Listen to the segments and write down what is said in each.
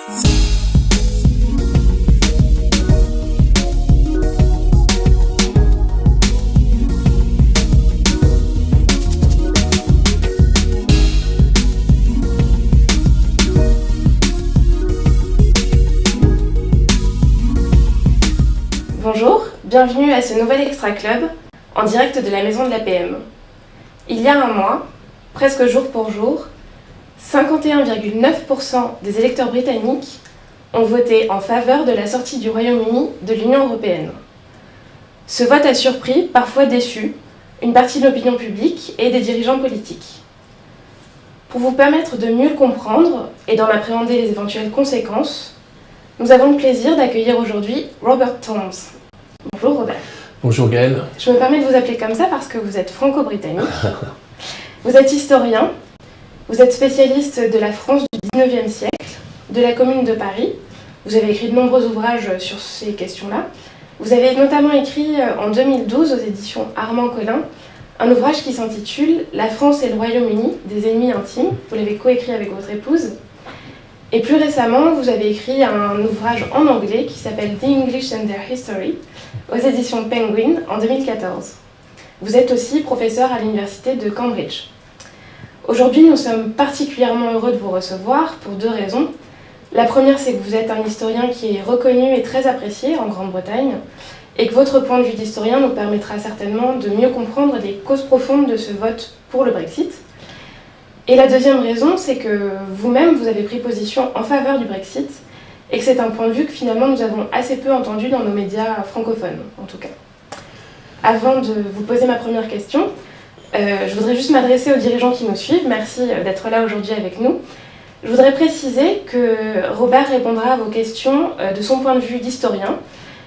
Bonjour, bienvenue à ce nouvel Extra Club, en direct de la maison de l'APM. Il y a un mois, presque jour pour jour, 51,9% des électeurs britanniques ont voté en faveur de la sortie du Royaume-Uni de l'Union européenne. Ce vote a surpris, parfois déçu, une partie de l'opinion publique et des dirigeants politiques. Pour vous permettre de mieux le comprendre et d'en appréhender les éventuelles conséquences, nous avons le plaisir d'accueillir aujourd'hui Robert Tombs. Bonjour Robert. Bonjour Gaëlle. Je me permets de vous appeler comme ça parce que vous êtes franco-britannique. Vous êtes historien, vous êtes spécialiste de la France du 19e siècle, de la Commune de Paris. Vous avez écrit de nombreux ouvrages sur ces questions-là. Vous avez notamment écrit en 2012 aux éditions Armand Collin un ouvrage qui s'intitule « La France et le Royaume-Uni, des ennemis intimes ». Vous l'avez coécrit avec votre épouse. Et plus récemment, vous avez écrit un ouvrage en anglais qui s'appelle « The English and Their History » aux éditions Penguin en 2014. Vous êtes aussi professeur à l'université de Cambridge. Aujourd'hui, nous sommes particulièrement heureux de vous recevoir pour deux raisons. La première, c'est que vous êtes un historien qui est reconnu et très apprécié en Grande-Bretagne et que votre point de vue d'historien nous permettra certainement de mieux comprendre les causes profondes de ce vote pour le Brexit. Et la deuxième raison, c'est que vous-même, vous avez pris position en faveur du Brexit et que c'est un point de vue que finalement nous avons assez peu entendu dans nos médias francophones, en tout cas. Avant de vous poser ma première question, je voudrais juste m'adresser aux dirigeants qui nous suivent. Merci d'être là aujourd'hui avec nous. Je voudrais préciser que Robert répondra à vos questions de son point de vue d'historien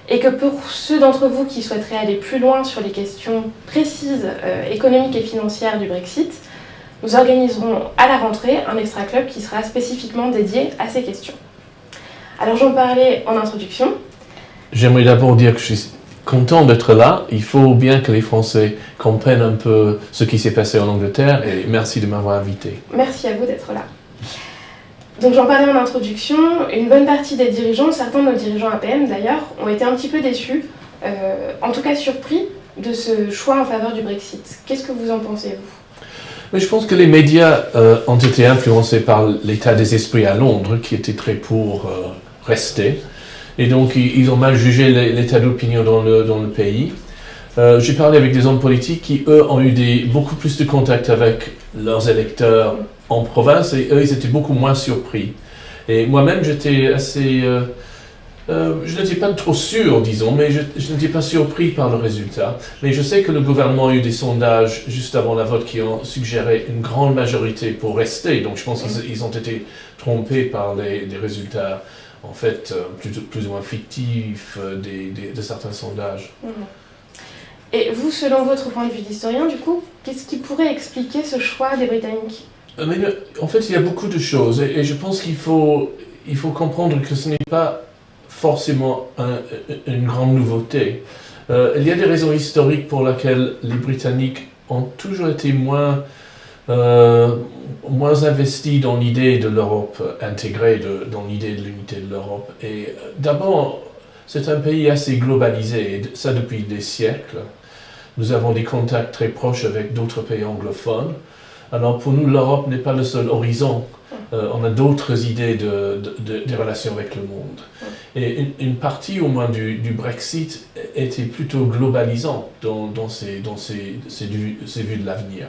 et que pour ceux d'entre vous qui souhaiteraient aller plus loin sur les questions précises économiques et financières du Brexit, nous organiserons à la rentrée un Extra Club qui sera spécifiquement dédié à ces questions. Alors j'en parlais en introduction. J'aimerais d'abord dire que je suis content d'être là. Il faut bien que les Français comprennent un peu ce qui s'est passé en Angleterre et merci de m'avoir invité. Merci à vous d'être là. Donc j'en parlais en introduction, une bonne partie des dirigeants, certains de nos dirigeants APM d'ailleurs, ont été un petit peu déçus, en tout cas surpris de ce choix en faveur du Brexit. Qu'est-ce que vous en pensez, vous ? Mais je pense que les médias ont été influencés par l'état des esprits à Londres, qui était très pour rester. Et donc, ils ont mal jugé l'état d'opinion dans le pays. J'ai parlé avec des hommes politiques qui, eux, ont eu beaucoup plus de contact avec leurs électeurs en province, et eux, ils étaient beaucoup moins surpris. Et moi-même, j'étais assez... je n'étais pas trop sûr, disons, mais je n'étais pas surpris par le résultat. Mais je sais que le gouvernement a eu des sondages juste avant la vote qui ont suggéré une grande majorité pour rester. Donc je pense qu'ils ont été trompés par des résultats, en fait, plus ou moins fictifs de certains sondages. Et vous, selon votre point de vue d'historien, du coup, qu'est-ce qui pourrait expliquer ce choix des Britanniques ? Mais, en fait, il y a beaucoup de choses. Et je pense qu'il faut comprendre que ce n'est pas forcément une grande nouveauté. Il y a des raisons historiques pour lesquelles les Britanniques ont toujours été moins investis dans l'idée de l'Europe intégrée, dans l'idée de l'unité de l'Europe. Et d'abord, c'est un pays assez globalisé, et ça depuis des siècles. Nous avons des contacts très proches avec d'autres pays anglophones. Alors pour nous, l'Europe n'est pas le seul horizon. On a d'autres idées des relations avec le monde. Et une partie au moins du Brexit était plutôt globalisante dans ses vues de l'avenir.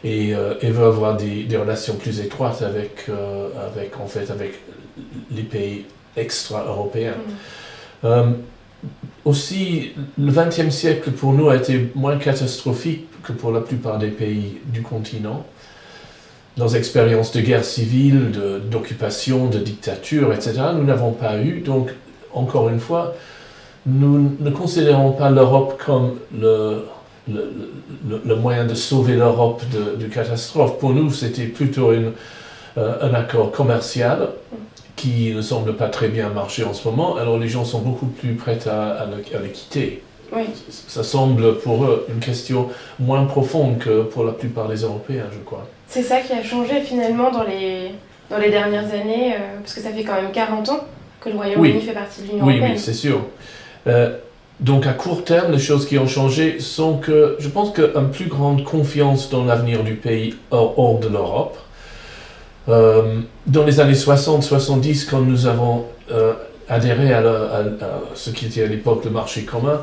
Et veut avoir des relations plus étroites avec les pays extra-européens. Aussi, le XXe siècle pour nous a été moins catastrophique que pour la plupart des pays du continent. Nos expériences de guerre civile, d'occupation, de dictature, etc., nous n'avons pas eu. Donc, encore une fois, nous ne considérons pas l'Europe comme le moyen de sauver l'Europe de catastrophe. Pour nous, c'était plutôt un accord commercial qui ne semble pas très bien marcher en ce moment. Alors, les gens sont beaucoup plus prêts à le quitter. Oui. Ça semble pour eux une question moins profonde que pour la plupart des Européens, je crois. C'est ça qui a changé finalement dans les dans les dernières années, parce que ça fait quand même 40 ans que le Royaume-Uni fait partie de l'Union européenne. Oui, c'est sûr. Donc à court terme, les choses qui ont changé sont que je pense qu'une plus grande confiance dans l'avenir du pays hors de l'Europe. Dans les années 60-70, quand nous avons adhéré à ce qui était à l'époque le marché commun,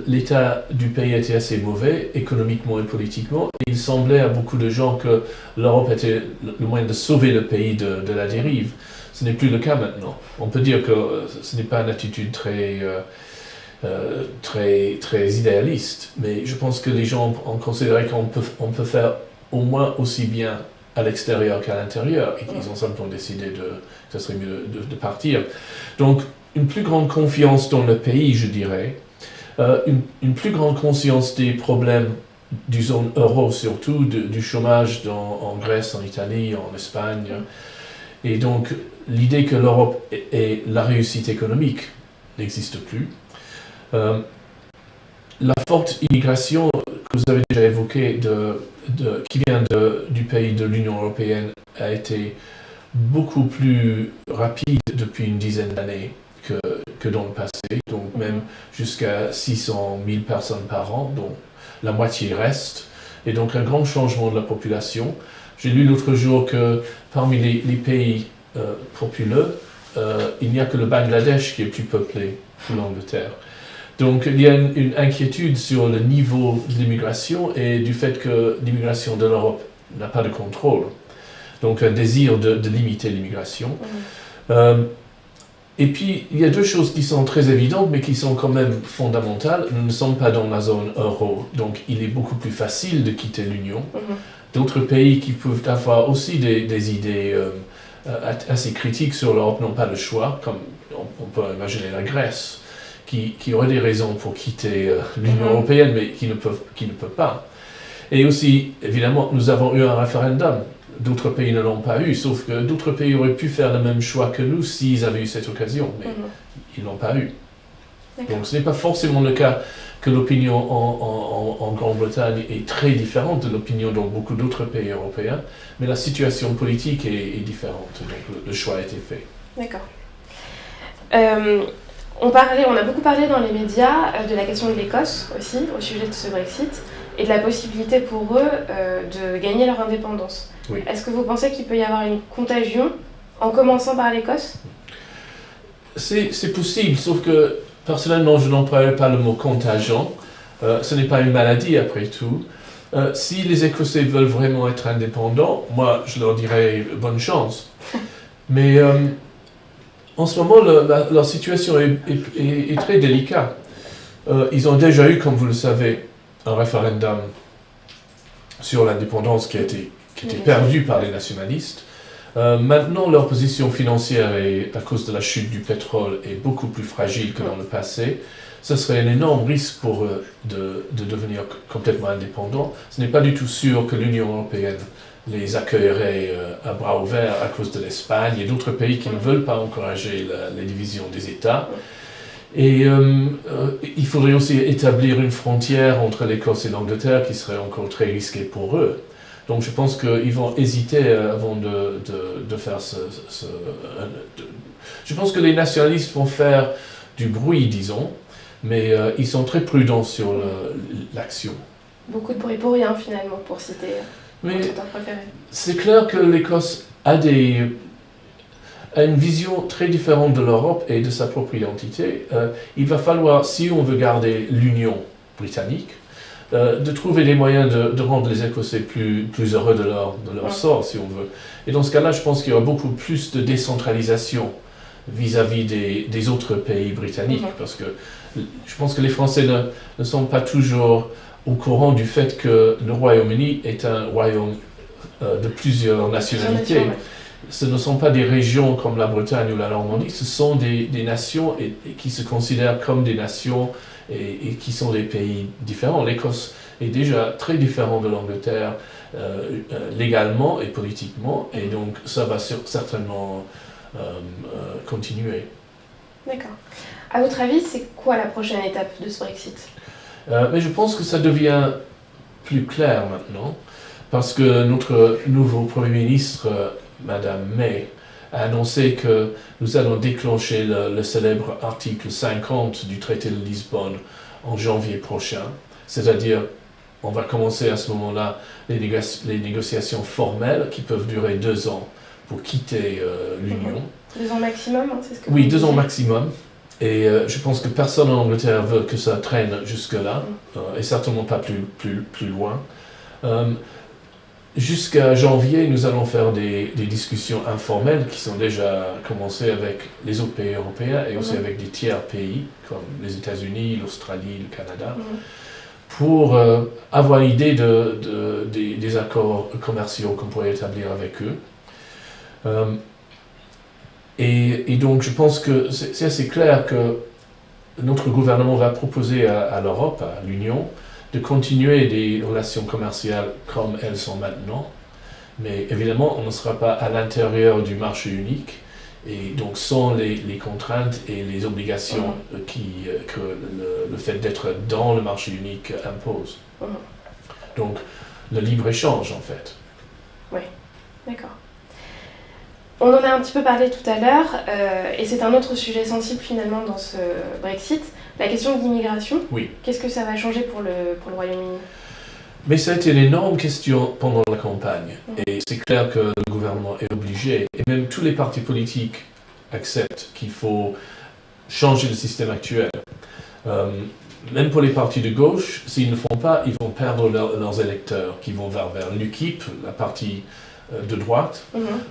l'état du pays était assez mauvais, économiquement et politiquement, et il semblait à beaucoup de gens que l'Europe était le moyen de sauver le pays de la dérive. Ce n'est plus le cas maintenant. On peut dire que ce n'est pas une attitude très idéaliste, mais je pense que les gens ont considéré qu'on peut faire au moins aussi bien à l'extérieur qu'à l'intérieur, et qu'ils ont simplement décidé que ce serait mieux de partir. Donc, une plus grande confiance dans le pays, je dirais, une plus grande conscience des problèmes du zone euro, surtout du chômage en Grèce, en Italie, en Espagne, et donc l'idée que l'Europe et la réussite économique n'existe plus. La forte immigration que vous avez déjà évoquée, qui vient du pays de l'Union européenne, a été beaucoup plus rapide depuis une dizaine d'années que dans le passé, donc même jusqu'à 600 000 personnes par an, dont la moitié reste, et donc un grand changement de la population. J'ai lu l'autre jour que parmi les pays populeux, il n'y a que le Bangladesh qui est plus peuplé que l'Angleterre. Donc il y a une inquiétude sur le niveau de l'immigration et du fait que l'immigration de l'Europe n'a pas de contrôle. Donc un désir de limiter l'immigration. Et puis il y a deux choses qui sont très évidentes mais qui sont quand même fondamentales. Nous ne sommes pas dans la zone euro, donc il est beaucoup plus facile de quitter l'Union. D'autres pays qui peuvent avoir aussi des idées assez critiques sur l'Europe n'ont pas le choix, comme on peut imaginer la Grèce, qui aurait des raisons pour quitter l'Union européenne, mais qui ne peut pas. Et aussi, évidemment, nous avons eu un référendum. D'autres pays ne l'ont pas eu, sauf que d'autres pays auraient pu faire le même choix que nous s'ils avaient eu cette occasion, mais ils ne l'ont pas eu. Donc ce n'est pas forcément le cas que l'opinion en Grande-Bretagne est très différente de l'opinion dans beaucoup d'autres pays européens, mais la situation politique est différente, donc le choix a été fait. D'accord. On a beaucoup parlé dans les médias de la question de l'Écosse aussi, au sujet de ce Brexit, et de la possibilité pour eux de gagner leur indépendance. Oui. Est-ce que vous pensez qu'il peut y avoir une contagion en commençant par l'Écosse ? C'est possible, sauf que personnellement je n'emploierais pas le mot contagion. Ce n'est pas une maladie après tout. Si les Écossais veulent vraiment être indépendants, moi je leur dirais bonne chance. Mais en ce moment, leur situation est très délicate. Ils ont déjà eu, comme vous le savez, un référendum sur l'indépendance qui a été perdu par les nationalistes. Maintenant, leur position financière, à cause de la chute du pétrole, est beaucoup plus fragile que dans le passé. Ce serait un énorme risque pour eux de devenir complètement indépendants. Ce n'est pas du tout sûr que l'Union européenne les accueillerait à bras ouverts à cause de l'Espagne et d'autres pays qui ne veulent pas encourager les divisions des États. Et il faudrait aussi établir une frontière entre l'Écosse et l'Angleterre qui serait encore très risquée pour eux. Donc je pense qu'ils vont hésiter avant de faire je pense que les nationalistes vont faire du bruit, disons, mais ils sont très prudents sur l'action. Beaucoup de bruit pour rien, finalement, pour citer mon auteur préféré. C'est clair que l'Écosse a une vision très différente de l'Europe et de sa propre identité. Il va falloir, si on veut garder l'Union britannique, de trouver des moyens de rendre les Écossais plus heureux de leur sort, si on veut. Et dans ce cas-là, je pense qu'il y aura beaucoup plus de décentralisation vis-à-vis des autres pays britanniques, parce que je pense que les Français ne sont pas toujours au courant du fait que le Royaume-Uni est un royaume de plusieurs nationalités. Ce ne sont pas des régions comme la Bretagne ou la Normandie, ce sont des nations et qui se considèrent comme des nations et qui sont des pays différents. L'Écosse est déjà très différente de l'Angleterre légalement et politiquement, et donc ça va certainement continuer. D'accord. À votre avis, c'est quoi la prochaine étape de ce Brexit ? Mais je pense que ça devient plus clair maintenant, parce que notre nouveau Premier ministre Madame May, a annoncé que nous allons déclencher le célèbre article 50 du traité de Lisbonne en janvier prochain. C'est-à-dire, on va commencer à ce moment-là les négociations formelles qui peuvent durer 2 ans pour quitter l'Union. 2 ans maximum, hein, c'est ce que Oui, vous 2 ans disiez. maximum. Et je pense que personne en Angleterre veut que ça traîne jusque-là, et certainement pas plus loin. Jusqu'à janvier, nous allons faire des discussions informelles qui sont déjà commencées avec les autres pays européens et aussi avec des tiers pays comme les États-Unis, l'Australie, le Canada, pour avoir l'idée des accords commerciaux qu'on pourrait établir avec eux. Et donc, je pense que c'est assez clair que notre gouvernement va proposer à l'Europe, à l'Union, de continuer des relations commerciales comme elles sont maintenant. Mais évidemment, on ne sera pas à l'intérieur du marché unique, et donc sans les contraintes et les obligations que le fait d'être dans le marché unique impose. Donc, le libre-échange, en fait. Oui, d'accord. On en a un petit peu parlé tout à l'heure, et c'est un autre sujet sensible finalement dans ce Brexit, la question de l'immigration. Oui. Qu'est-ce que ça va changer pour le Royaume-Uni ? Mais ça a été une énorme question pendant la campagne. Et c'est clair que le gouvernement est obligé, et même tous les partis politiques acceptent qu'il faut changer le système actuel. Même pour les partis de gauche, s'ils ne font pas, ils vont perdre leurs électeurs qui vont vers l'UKIP, la partie de droite.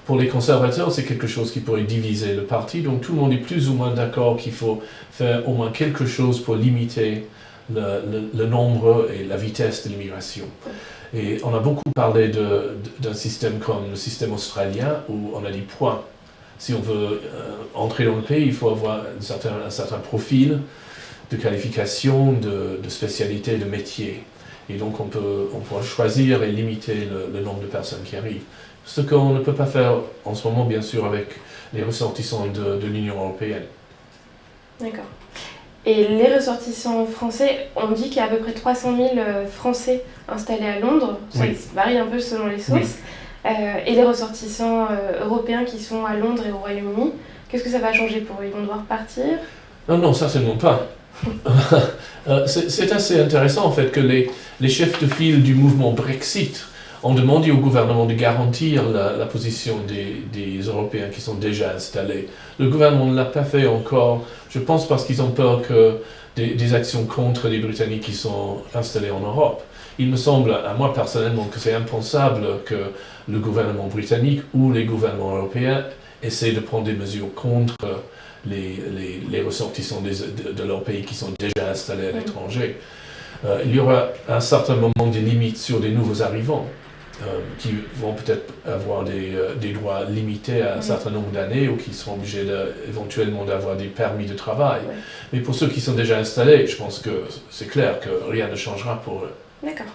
Pour les conservateurs, c'est quelque chose qui pourrait diviser le parti. Donc tout le monde est plus ou moins d'accord qu'il faut faire au moins quelque chose pour limiter le nombre et la vitesse de l'immigration. Et on a beaucoup parlé d'un système comme le système australien où on a dit point. Si on veut entrer dans le pays, il faut avoir un certain profil de qualification, de spécialité, de métier. Et donc on pourra choisir et limiter le nombre de personnes qui arrivent. Ce qu'on ne peut pas faire en ce moment, bien sûr, avec les ressortissants de l'Union européenne. D'accord. Et les ressortissants français, on dit qu'il y a à peu près 300 000 Français installés à Londres. Ça varie un peu selon les sources. Et les ressortissants européens qui sont à Londres et au Royaume-Uni, qu'est-ce que ça va changer pour eux ? Ils vont devoir partir ? Non, certainement pas. C'est assez intéressant en fait que les chefs de file du mouvement Brexit ont demandé au gouvernement de garantir la position des Européens qui sont déjà installés. Le gouvernement ne l'a pas fait encore, je pense parce qu'ils ont peur que des actions contre les Britanniques qui sont installés en Europe. Il me semble, à moi personnellement, que c'est impensable que le gouvernement britannique ou les gouvernements européens essaient de prendre des mesures contre les ressortissants de leur pays qui sont déjà installés à l'étranger. Il y aura à un certain moment des limites sur les nouveaux arrivants qui vont peut-être avoir des droits limités à un certain nombre d'années ou qui seront obligés éventuellement d'avoir des permis de travail. Mais pour ceux qui sont déjà installés, je pense que c'est clair que rien ne changera pour eux. D'accord.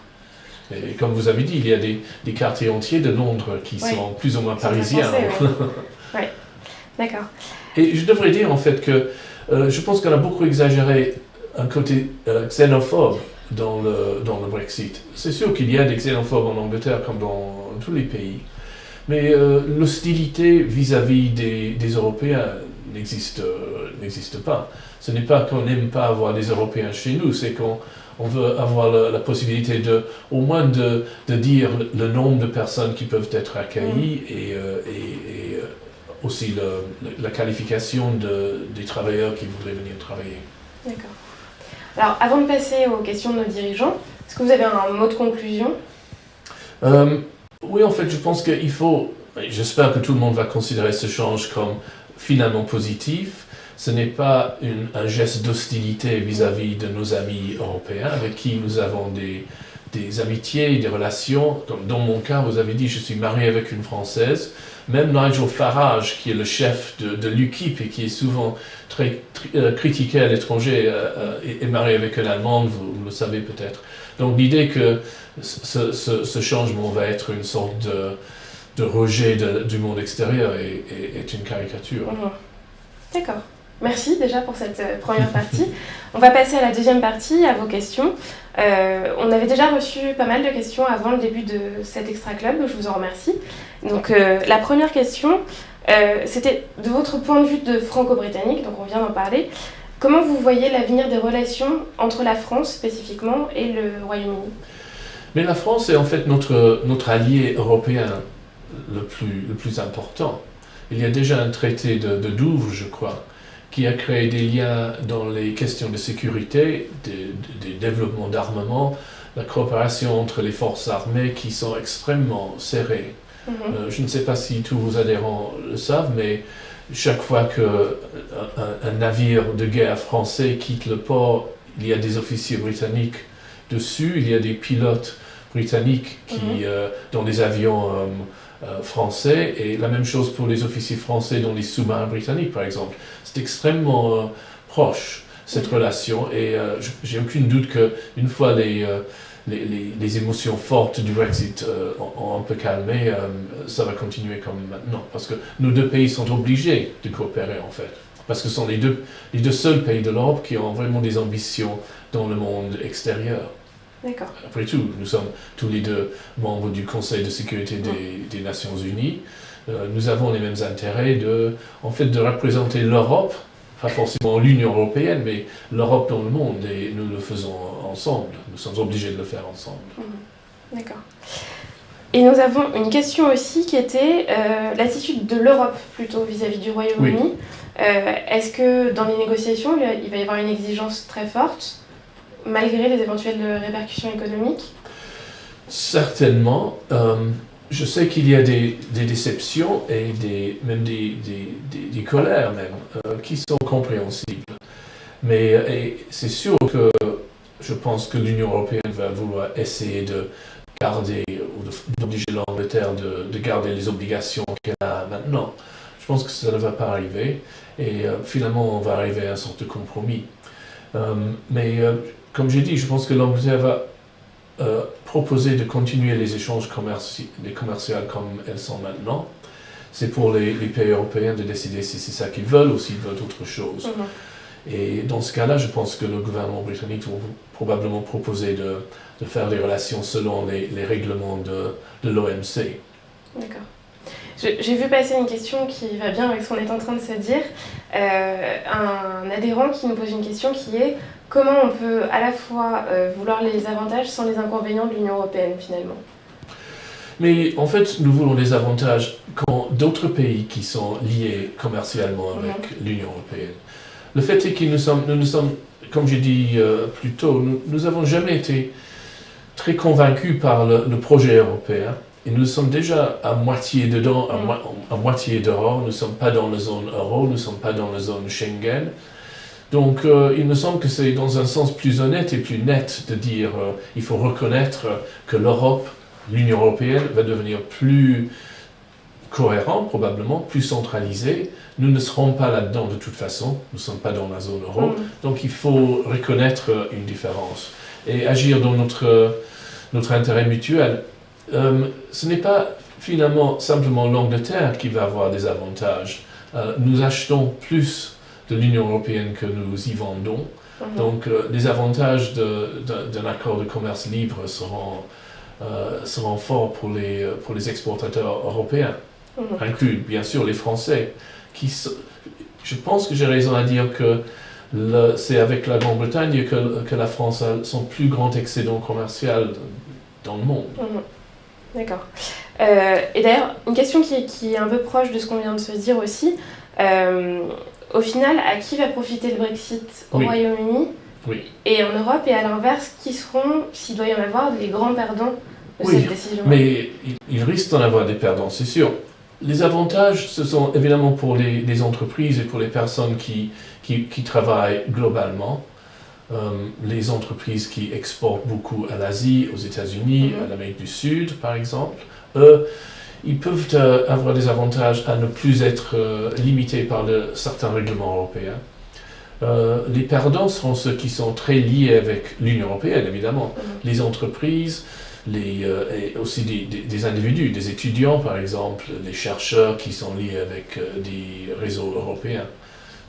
Et comme vous avez dit, il y a des quartiers entiers de Londres qui sont plus ou moins parisiens. Oui, d'accord. Et je devrais dire en fait que je pense qu'on a beaucoup exagéré un côté xénophobe dans le Brexit. C'est sûr qu'il y a des xénophobes en Angleterre comme dans tous les pays, mais l'hostilité vis-à-vis des Européens n'existe pas. Ce n'est pas qu'on n'aime pas avoir des Européens chez nous, c'est qu'on veut avoir la possibilité au moins de dire le nombre de personnes qui peuvent être accueillies et aussi la qualification des travailleurs qui voudraient venir travailler. D'accord. Alors, avant de passer aux questions de nos dirigeants, est-ce que vous avez un mot de conclusion ? Oui, en fait, je pense qu'il faut... J'espère que tout le monde va considérer ce change comme finalement positif. Ce n'est pas un geste d'hostilité vis-à-vis de nos amis européens avec qui nous avons des amitiés, des relations. Comme dans mon cas, vous avez dit, je suis marié avec une Française. Même Nigel Farage, qui est le chef de l'UKIP et qui est souvent très critiqué à l'étranger, est marié avec une Allemande, vous le savez peut-être. Donc l'idée que ce changement va être une sorte de rejet du monde extérieur est une caricature. D'accord. Merci déjà pour cette première partie. On va passer à la deuxième partie, à vos questions. On avait déjà reçu pas mal de questions avant le début de cet Extra Club, je vous en remercie. Donc la première question, c'était de votre point de vue de franco-britannique, donc on vient d'en parler. Comment vous voyez l'avenir des relations entre la France spécifiquement et le Royaume-Uni? Mais la France est en fait notre allié européen le plus important. Il y a déjà un traité de Douvres, je crois, qui a créé des liens dans les questions de sécurité, des développements d'armement, la coopération entre les forces armées qui sont extrêmement serrées. Je ne sais pas si tous vos adhérents le savent, mais chaque fois qu'un navire de guerre français quitte le port, il y a des officiers britanniques dessus, il y a des pilotes britanniques dans les avions français, et la même chose pour les officiers français dans les sous-marins britanniques, par exemple. C'est extrêmement proche, cette relation, et j'ai aucun doute qu'une fois les émotions fortes du Brexit ont un peu calmé, ça va continuer comme maintenant, parce que nos deux pays sont obligés de coopérer, en fait, parce que ce sont les deux seuls pays de l'Europe qui ont vraiment des ambitions dans le monde extérieur. D'accord. Après tout, nous sommes tous les deux membres du Conseil de sécurité des Nations Unies. Nous avons les mêmes intérêts de représenter l'Europe, pas forcément l'Union européenne, mais l'Europe dans le monde, et nous le faisons ensemble. Nous sommes obligés de le faire ensemble. D'accord. Et nous avons une question aussi qui était l'attitude de l'Europe plutôt vis-à-vis du Royaume-Uni. Oui. Est-ce que dans les négociations, il va y avoir une exigence très forte malgré les éventuelles répercussions économiques? Certainement. Je sais qu'il y a des déceptions et même des colères même, qui sont compréhensibles. Mais c'est sûr que je pense que l'Union européenne va vouloir essayer de garder, ou d'obliger l'Angleterre de garder les obligations qu'elle a maintenant. Je pense que ça ne va pas arriver, et finalement on va arriver à une sorte de compromis. Comme j'ai dit, je pense que l'Angleterre va proposer de continuer les échanges commerciaux comme elles sont maintenant. C'est pour les pays européens de décider si c'est ça qu'ils veulent ou s'ils veulent autre chose. Et dans ce cas-là, je pense que le gouvernement britannique va probablement proposer de faire des relations selon les règlements de l'OMC. D'accord. J'ai vu passer une question qui va bien avec ce qu'on est en train de se dire. Un adhérent qui nous pose une question qui est comment on peut à la fois vouloir les avantages sans les inconvénients de l'Union européenne finalement? Mais en fait, nous voulons des avantages quand d'autres pays qui sont liés commercialement avec l'Union européenne. Le fait est que nous sommes, comme j'ai dit plus tôt, nous n'avons jamais été très convaincus par le projet européen. Et nous sommes déjà à moitié dedans, à moitié dehors. Nous ne sommes pas dans la zone euro, nous ne sommes pas dans la zone Schengen. Donc il me semble que c'est dans un sens plus honnête et plus net de dire il faut reconnaître que l'Europe, l'Union européenne, va devenir plus cohérent, probablement, plus centralisée. Nous ne serons pas là-dedans de toute façon, nous ne sommes pas dans la zone euro. Donc il faut reconnaître une différence et agir dans notre intérêt mutuel. Ce n'est pas finalement simplement l'Angleterre qui va avoir des avantages. Nous achetons plus de l'Union européenne que nous y vendons. Donc les avantages d'un accord de commerce libre seront forts pour les exportateurs européens, inclus bien sûr les Français. Je pense que j'ai raison à dire que c'est avec la Grande-Bretagne que la France a son plus grand excédent commercial dans le monde. D'accord. Et d'ailleurs, une question qui est un peu proche de ce qu'on vient de se dire aussi. Au final, à qui va profiter le Brexit? Au Royaume-Uni et en Europe? Et à l'inverse, qui seront, s'il doit y en avoir, les grands perdants de cette décision? Mais il risque d'en avoir des perdants, c'est sûr. Les avantages, ce sont évidemment pour les entreprises et pour les personnes qui travaillent globalement. Les entreprises qui exportent beaucoup à l'Asie, aux États-Unis, à l'Amérique du Sud, par exemple, ils peuvent avoir des avantages à ne plus être limités par certains règlements européens. Les perdants seront ceux qui sont très liés avec l'Union européenne, évidemment. Les entreprises, et aussi des individus, des étudiants, par exemple, les chercheurs qui sont liés avec des réseaux européens.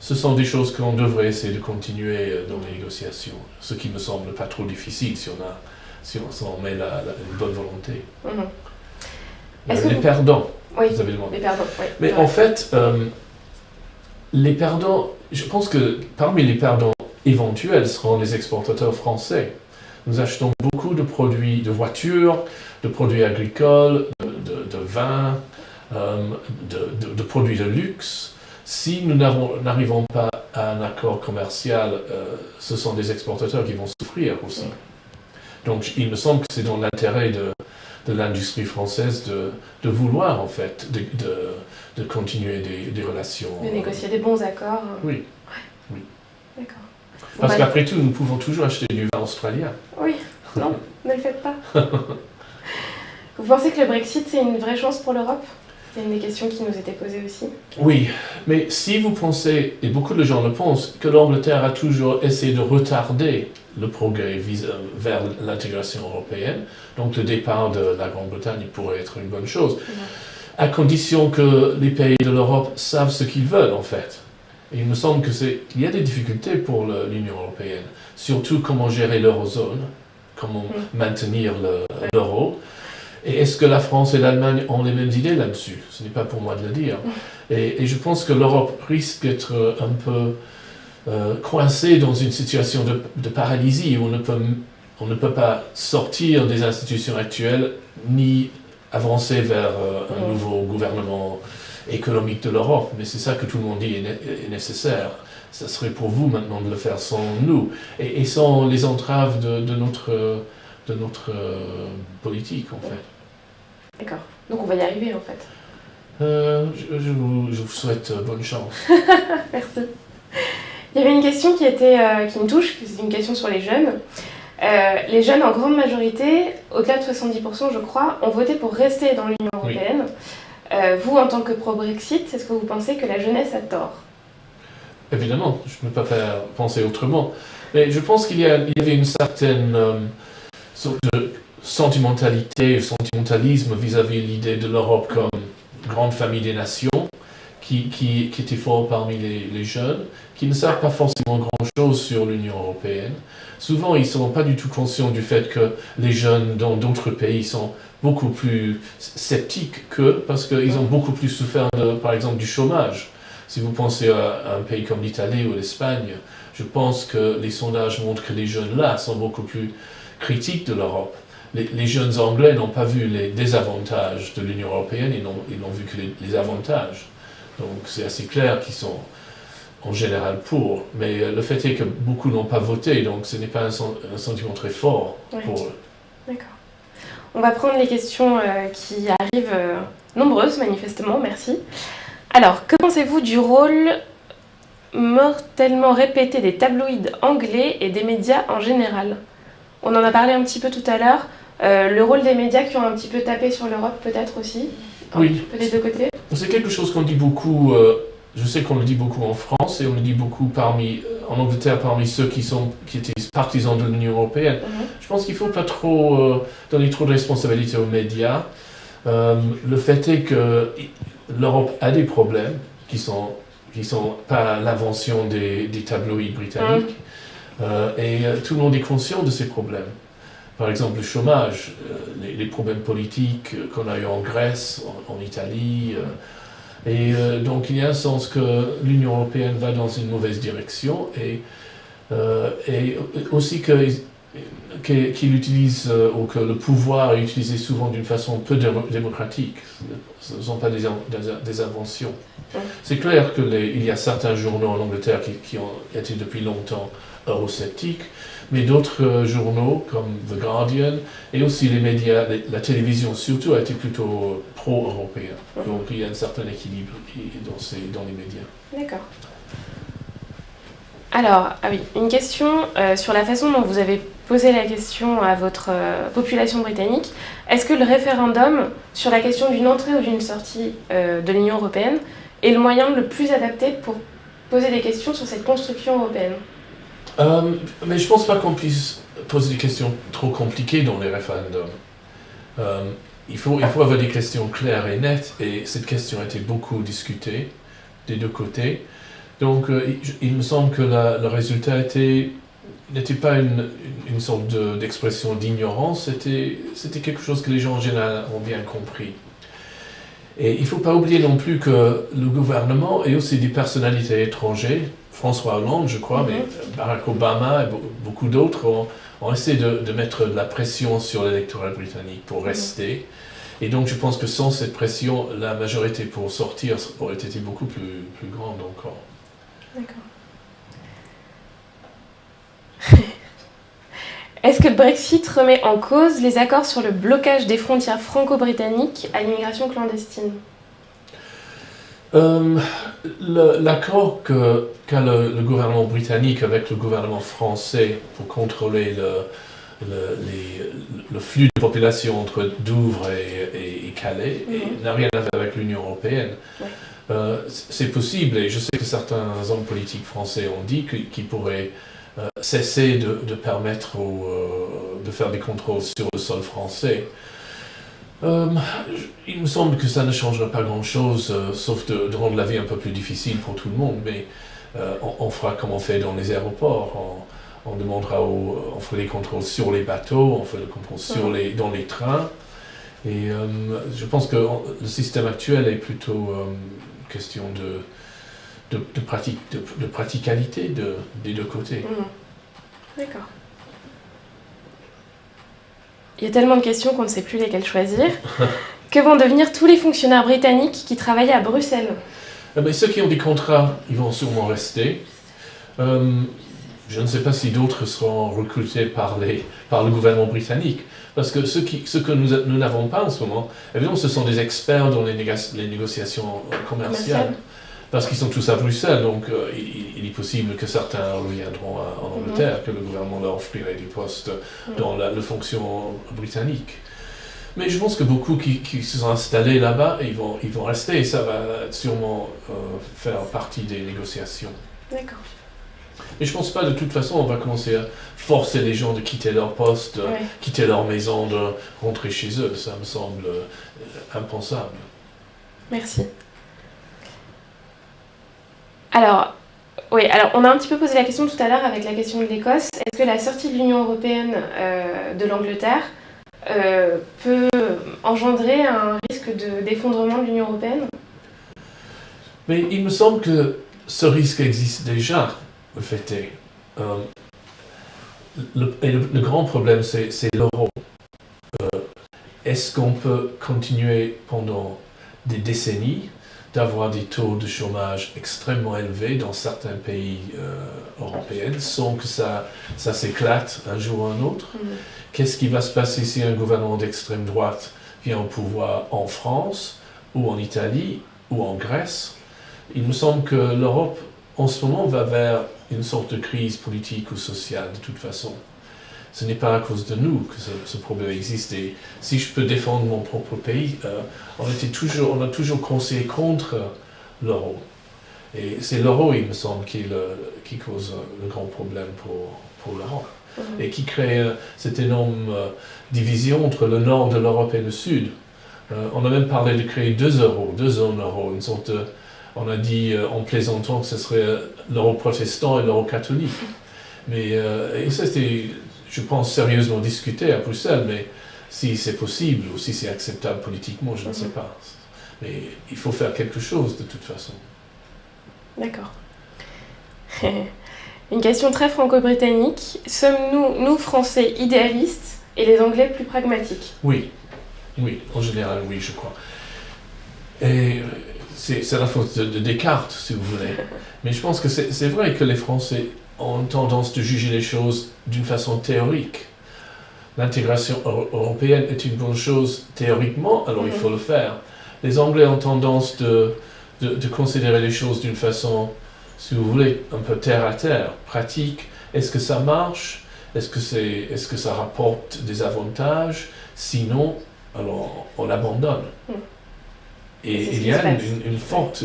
Ce sont des choses qu'on devrait essayer de continuer dans les négociations, ce qui me semble pas trop difficile si on met une bonne volonté. Les perdants. Oui, vous avez demandé. les perdants, oui. Mais en fait, les perdants, je pense que parmi les perdants éventuels seront les exportateurs français. Nous achetons beaucoup de produits de voitures, de produits agricoles, de vins, de produits de luxe. Si nous n'arrivons pas à un accord commercial, ce sont des exportateurs qui vont souffrir aussi. Donc il me semble que c'est dans l'intérêt de l'industrie française de vouloir en fait de continuer des relations. De négocier des bons accords. Oui. Oui. D'accord. Parce qu'après tout, nous pouvons toujours acheter du vin australien. Oui, non, ne le faites pas. Vous pensez que le Brexit, c'est une vraie chance pour l'Europe? C'est une des questions qui nous était posée aussi. Oui, mais si vous pensez, et beaucoup de gens le pensent, que l'Angleterre a toujours essayé de retarder le progrès vers l'intégration européenne, donc le départ de la Grande-Bretagne pourrait être une bonne chose, à condition que les pays de l'Europe savent ce qu'ils veulent en fait. Et il me semble qu'il y a des difficultés pour l'Union européenne, surtout comment gérer l'eurozone, comment maintenir l'euro. Et est-ce que la France et l'Allemagne ont les mêmes idées là-dessus? Ce n'est pas pour moi de le dire. Et je pense que l'Europe risque d'être un peu coincée dans une situation de paralysie où on ne peut pas sortir des institutions actuelles ni avancer vers un nouveau gouvernement économique de l'Europe. Mais c'est ça que tout le monde dit est nécessaire. Ça serait pour vous maintenant de le faire sans nous et sans les entraves de notre politique en fait. D'accord. Donc on va y arriver en fait. Je vous souhaite bonne chance. Merci. Il y avait une question qui me touche, c'est une question sur les jeunes. Les jeunes, en grande majorité, au-delà de 70%, je crois, ont voté pour rester dans l'Union européenne. Oui. Vous, en tant que pro-Brexit, est-ce que vous pensez que la jeunesse a tort? Évidemment, je ne peux pas faire penser autrement. Mais je pense qu'il y avait une certaine sorte de sentimentalisme vis-à-vis de l'idée de l'Europe comme grande famille des nations qui était fort parmi les jeunes, qui ne savent pas forcément grand-chose sur l'Union européenne. Souvent, ils ne sont pas du tout conscients du fait que les jeunes dans d'autres pays sont beaucoup plus sceptiques qu'eux, parce qu'ils ont beaucoup plus souffert, par exemple, du chômage. Si vous pensez à un pays comme l'Italie ou l'Espagne, je pense que les sondages montrent que les jeunes là sont beaucoup plus critiques de l'Europe. Les jeunes Anglais n'ont pas vu les désavantages de l'Union européenne, ils n'ont vu que les avantages. Donc c'est assez clair qu'ils sont en général pour. Mais le fait est que beaucoup n'ont pas voté, donc ce n'est pas un sentiment très fort pour eux. D'accord. On va prendre les questions qui arrivent nombreuses, manifestement, merci. Alors, que pensez-vous du rôle mortellement répété des tabloïds anglais et des médias en général? On en a parlé un petit peu tout à l'heure. Le rôle des médias qui ont un petit peu tapé sur l'Europe peut-être aussi? Oui. Un peu des deux côtés. C'est quelque chose qu'on dit beaucoup, je sais qu'on le dit beaucoup en France et on le dit beaucoup en Angleterre parmi ceux qui étaient partisans de l'Union européenne. Je pense qu'il ne faut pas trop donner trop de responsabilité aux médias. Le fait est que l'Europe a des problèmes qui sont pas l'invention des tabloïds britanniques et tout le monde est conscient de ces problèmes. Par exemple, le chômage, les problèmes politiques qu'on a eu en Grèce, en Italie. Donc, il y a un sens que l'Union européenne va dans une mauvaise direction et aussi qu'il utilise, ou que le pouvoir est utilisé souvent d'une façon peu démocratique. Ce ne sont pas des inventions. C'est clair qu'il y a certains journaux en Angleterre qui ont été depuis longtemps eurosceptiques, mais d'autres journaux comme The Guardian et aussi les médias, la télévision surtout, a été plutôt pro-européen. Donc il y a un certain équilibre dans les médias. D'accord. Alors, une question sur la façon dont vous avez posé la question à votre population britannique. Est-ce que le référendum sur la question d'une entrée ou d'une sortie de l'Union européenne est le moyen le plus adapté pour poser des questions sur cette construction européenne? Mais je ne pense pas qu'on puisse poser des questions trop compliquées dans les référendums. Il faut avoir des questions claires et nettes, et cette question a été beaucoup discutée des deux côtés. Donc il me semble que le résultat n'était pas une sorte d'expression d'ignorance, c'était quelque chose que les gens en général ont bien compris. Et il ne faut pas oublier non plus que le gouvernement et aussi des personnalités étrangères, François Hollande, je crois, mais Barack Obama et beaucoup d'autres ont essayé de mettre de la pression sur l'électorat britannique pour rester. Et donc je pense que sans cette pression, la majorité pour sortir aurait été beaucoup plus grande encore. D'accord. Est-ce que le Brexit remet en cause les accords sur le blocage des frontières franco-britanniques à l'immigration clandestine ? L'accord qu'a le gouvernement britannique avec le gouvernement français pour contrôler le flux de population entre Douvres et Calais n'a rien à voir avec l'Union européenne. C'est possible, et je sais que certains hommes politiques français ont dit qu'ils pourraient cesser de permettre de faire des contrôles sur le sol français. Il me semble que ça ne changera pas grand-chose, sauf de rendre la vie un peu plus difficile pour tout le monde, mais on fera comme on fait dans les aéroports. On demandera on fera des contrôles sur les bateaux, on fera des contrôles dans les trains. Et je pense que le système actuel est plutôt question de praticalité des deux côtés. D'accord. Il y a tellement de questions qu'on ne sait plus lesquelles choisir. Que vont devenir tous les fonctionnaires britanniques qui travaillaient à Bruxelles ? Ceux qui ont des contrats, ils vont sûrement rester. Je ne sais pas si d'autres seront recrutés par le gouvernement britannique. Parce que ce que nous n'avons pas en ce moment, évidemment, ce sont des experts dans les négociations commerciales. Parce qu'ils sont tous à Bruxelles, donc il est possible que certains reviendront en Angleterre, que le gouvernement leur offrirait des postes dans la fonction britannique. Mais je pense que beaucoup qui se sont installés là-bas, ils vont rester, et ça va sûrement faire partie des négociations. D'accord. Mais je ne pense pas, de toute façon, on va commencer à forcer les gens de quitter leur poste, quitter leur maison, de rentrer chez eux. Ça me semble impensable. Merci. Alors, on a un petit peu posé la question tout à l'heure avec la question de l'Écosse. Est-ce que la sortie de l'Union européenne de l'Angleterre peut engendrer un risque d'effondrement de l'Union européenne ? Mais il me semble que ce risque existe déjà, le fait est. Le grand problème, c'est l'euro. Est-ce qu'on peut continuer pendant des décennies d'avoir des taux de chômage extrêmement élevés dans certains pays européens sans que ça s'éclate un jour ou un autre? Qu'est-ce qui va se passer si un gouvernement d'extrême droite vient au pouvoir en France, ou en Italie, ou en Grèce? Il me semble que l'Europe, en ce moment, va vers une sorte de crise politique ou sociale, de toute façon. Ce n'est pas à cause de nous que ce problème existe. Et si je peux défendre mon propre pays, on a toujours conseillé contre l'euro. Et c'est l'euro, il me semble, qui cause le grand problème pour l'Europe. Et qui crée cette énorme division entre le nord de l'Europe et le sud. On a même parlé de créer deux zones euro, une sorte de... On a dit en plaisantant que ce serait l'euro protestant et l'euro catholique. Mais et ça, c'était, je pense, sérieusement discuté à Bruxelles, mais si c'est possible ou si c'est acceptable politiquement, je ne sais pas. Mais il faut faire quelque chose de toute façon. D'accord. Une question très franco-britannique. Sommes-nous, nous Français, idéalistes et les Anglais plus pragmatiques ? Oui, en général, oui, je crois. Et c'est la faute de Descartes, si vous voulez. Mais je pense que c'est vrai que les Français ont tendance de juger les choses d'une façon théorique. L'intégration européenne est une bonne chose théoriquement, alors il faut le faire. Les Anglais ont tendance de considérer les choses d'une façon, si vous voulez, un peu terre à terre, pratique. Est-ce que ça marche? Est-ce que ça rapporte des avantages? Sinon, alors on abandonne. Et il y a une forte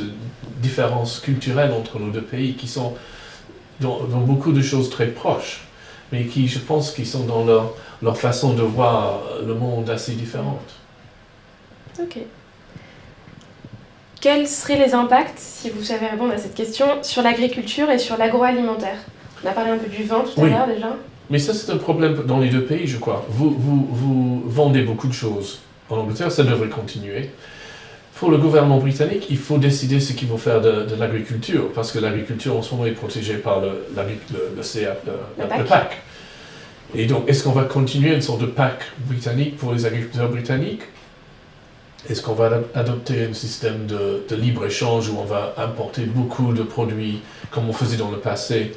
différence culturelle entre nos deux pays qui sont dans beaucoup de choses très proches, mais qui, je pense, qui sont dans leur façon de voir le monde assez différente. Ok. Quels seraient les impacts, si vous savez répondre à cette question, sur l'agriculture et sur l'agroalimentaire? On a parlé un peu du vin tout à l'heure déjà. Mais ça, c'est un problème dans les deux pays, je crois. Vous vendez beaucoup de choses. En Angleterre, ça devrait continuer. pour le gouvernement britannique, il faut décider ce qu'il faut faire de l'agriculture, parce que l'agriculture en ce moment est protégée par le PAC. Et donc, est-ce qu'on va continuer une sorte de PAC britannique pour les agriculteurs britanniques? Est-ce qu'on va adopter un système de libre-échange où on va importer beaucoup de produits, comme on faisait dans le passé,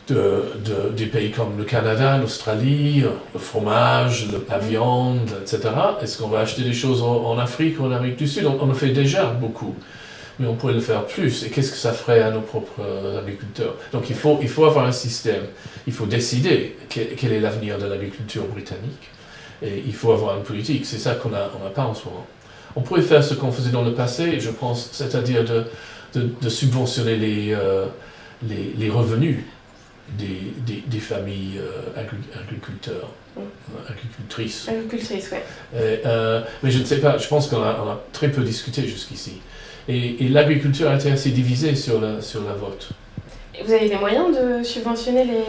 des pays comme le Canada, l'Australie, le fromage, la viande, etc. Est-ce qu'on va acheter des choses en Afrique ou en Amérique du Sud? On le fait déjà beaucoup, mais on pourrait le faire plus. Et qu'est-ce que ça ferait à nos propres agriculteurs? Donc il faut avoir un système. Il faut décider quel est l'avenir de l'agriculture britannique. Et il faut avoir une politique. C'est ça qu'on n'a pas en ce moment. On pourrait faire ce qu'on faisait dans le passé, je pense, c'est-à-dire de subventionner les revenus des familles agricultrices. Agricultrices, oui. Mais je ne sais pas, je pense qu'on a très peu discuté jusqu'ici. Et l'agriculture a été assez divisée sur la vote. Et vous avez les moyens de subventionner les...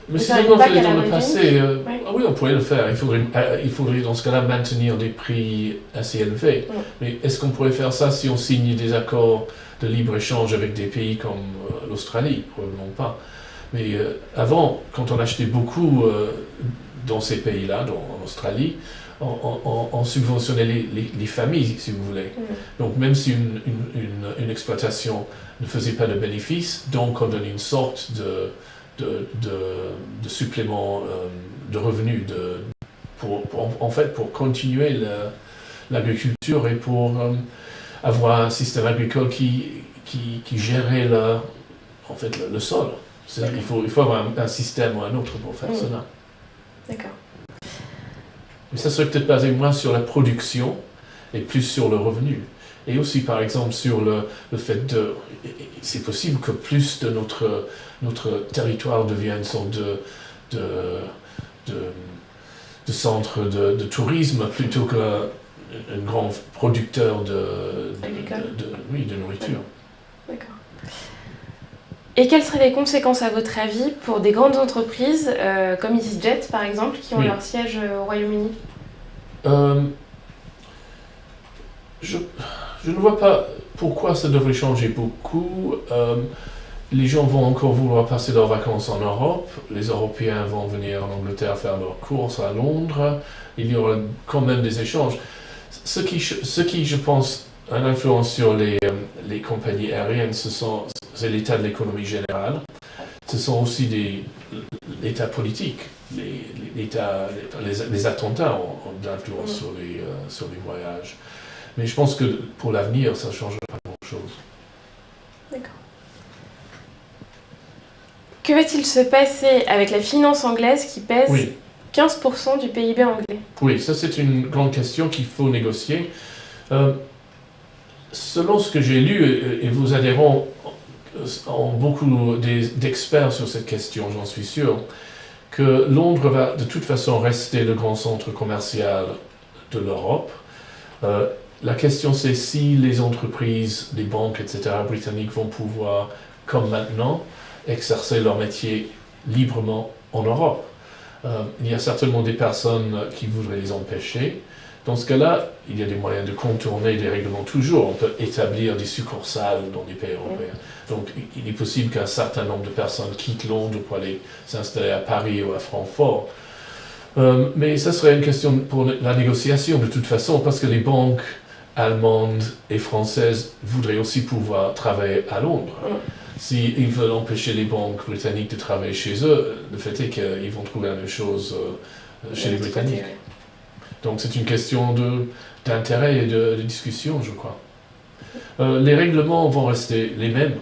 Mais si on fait dans le passé, ouais. Oui, on pourrait le faire. Il faudrait dans ce cas-là maintenir des prix assez élevés. Mais est-ce qu'on pourrait faire ça si on signe des accords de libre-échange avec des pays comme l'Australie? Probablement pas. Mais avant, quand on achetait beaucoup dans ces pays-là, en Australie, on subventionnait les familles, si vous voulez. Donc même si une exploitation ne faisait pas de bénéfices, donc on donnait une sorte de supplément de revenus pour continuer l'agriculture et pour avoir un système agricole qui gérait le sol. Il faut avoir un système ou un autre pour faire cela. D'accord. Mais ça serait peut-être basé moins sur la production et plus sur le revenu. Et aussi, par exemple, sur le fait c'est possible que plus de notre territoire devienne une sorte de centre de tourisme plutôt qu'un grand producteur de nourriture. D'accord. Et quelles seraient les conséquences, à votre avis, pour des grandes entreprises comme EasyJet, par exemple, qui ont leur siège au Royaume-Uni? Je ne vois pas pourquoi ça devrait changer beaucoup. Les gens vont encore vouloir passer leurs vacances en Europe. Les Européens vont venir en Angleterre faire leurs courses à Londres. Il y aura quand même des échanges. Ce qui je pense, a une influence sur les compagnies aériennes, c'est l'état de l'économie générale. Ce sont aussi l'état politique. Les attentats ont de l'influence sur les voyages. Mais je pense que pour l'avenir, ça ne changera pas grand-chose. D'accord. Que va-t-il se passer avec la finance anglaise qui pèse 15% du PIB anglais? Oui, ça c'est une grande question qu'il faut négocier. Selon ce que j'ai lu, et vos adhérents ont beaucoup d'experts sur cette question, j'en suis sûr, que Londres va de toute façon rester le grand centre commercial de l'Europe. La question c'est si les entreprises, les banques, etc. britanniques vont pouvoir, comme maintenant, exercer leur métier librement en Europe. Il y a certainement des personnes qui voudraient les empêcher. Dans ce cas-là, il y a des moyens de contourner des règlements toujours. On peut établir des succursales dans des pays européens. Donc il est possible qu'un certain nombre de personnes quittent Londres pour aller s'installer à Paris ou à Francfort. Mais ça serait une question pour la négociation de toute façon, parce que les banques allemandes et françaises voudraient aussi pouvoir travailler à Londres. S'ils veulent empêcher les banques britanniques de travailler chez eux, le fait est qu'ils vont trouver la même chose chez les Britanniques. Donc c'est une question d'intérêt et de discussion, je crois. Les règlements vont rester les mêmes,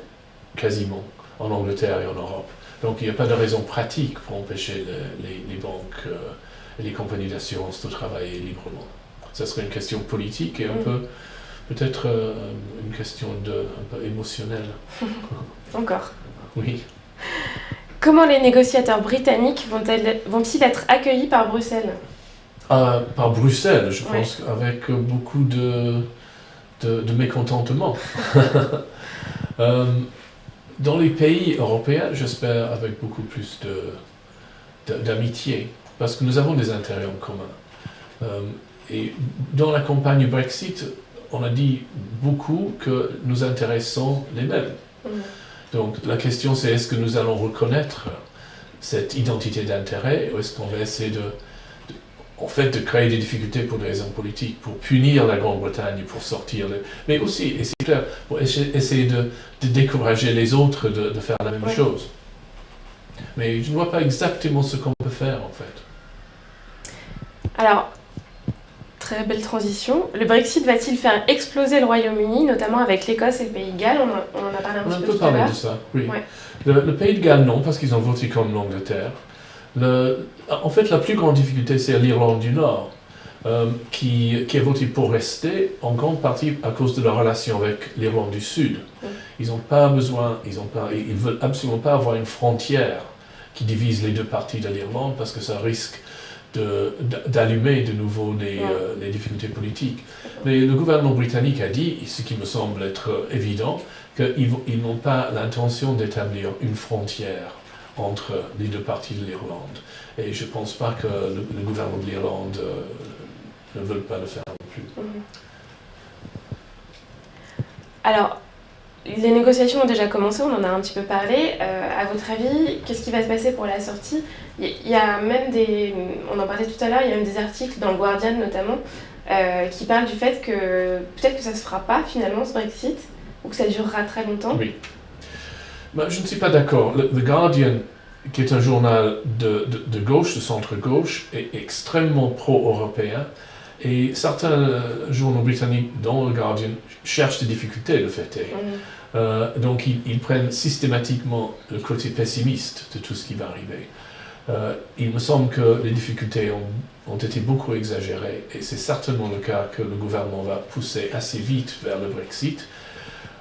quasiment, en Angleterre et en Europe. Donc il n'y a pas de raison pratique pour empêcher les banques et les compagnies d'assurance de travailler librement. Ça serait une question politique et peut-être une question un peu émotionnelle. Encore. Oui. Comment les négociateurs britanniques vont-ils être accueillis par Bruxelles? Par Bruxelles, je pense, avec beaucoup de mécontentement. Dans les pays européens, j'espère avec beaucoup plus d'amitié, parce que nous avons des intérêts en commun. Et dans la campagne Brexit, on a dit beaucoup que nous intéressons les mêmes. Donc la question c'est est-ce que nous allons reconnaître cette identité d'intérêt ou est-ce qu'on va essayer de créer des difficultés pour des raisons politiques, pour punir la Grande-Bretagne, pour sortir. Mais aussi, et c'est clair, pour essayer de décourager les autres de faire la même chose. Mais je ne vois pas exactement ce qu'on peut faire en fait. Alors, très belle transition. Le Brexit va-t-il faire exploser le Royaume-Uni, notamment avec l'Écosse et le Pays de Galles? On en a parlé un petit peu tout à l'heure. On peut parler de ça, oui. Ouais. Le Pays de Galles, non, parce qu'ils ont voté comme l'Angleterre. En fait, la plus grande difficulté, c'est l'Irlande du Nord, qui a voté pour rester, en grande partie à cause de leur relation avec l'Irlande du Sud. Ils n'ont pas besoin, ils veulent absolument pas avoir une frontière qui divise les deux parties de l'Irlande, parce que ça risque d'allumer de nouveau les difficultés politiques. Mais le gouvernement britannique a dit, ce qui me semble être évident, qu'ils n'ont pas l'intention d'établir une frontière entre les deux parties de l'Irlande. Et je ne pense pas que le gouvernement de l'Irlande ne veut pas le faire non plus. Alors, les négociations ont déjà commencé, on en a un petit peu parlé. À votre avis, qu'est-ce qui va se passer pour la sortie? Il y a même on en parlait tout à l'heure, il y a même des articles dans le Guardian notamment, qui parlent du fait que peut-être que ça ne se fera pas finalement ce Brexit, ou que ça durera très longtemps. Oui. Ben, je ne suis pas d'accord. Le Guardian, qui est un journal de gauche, de centre-gauche, est extrêmement pro-européen. Et certains journaux britanniques, dont le Guardian, cherchent des difficultés, le fait est. Donc ils prennent systématiquement le côté pessimiste de tout ce qui va arriver. Il me semble que les difficultés ont été beaucoup exagérées, et c'est certainement le cas que le gouvernement va pousser assez vite vers le Brexit.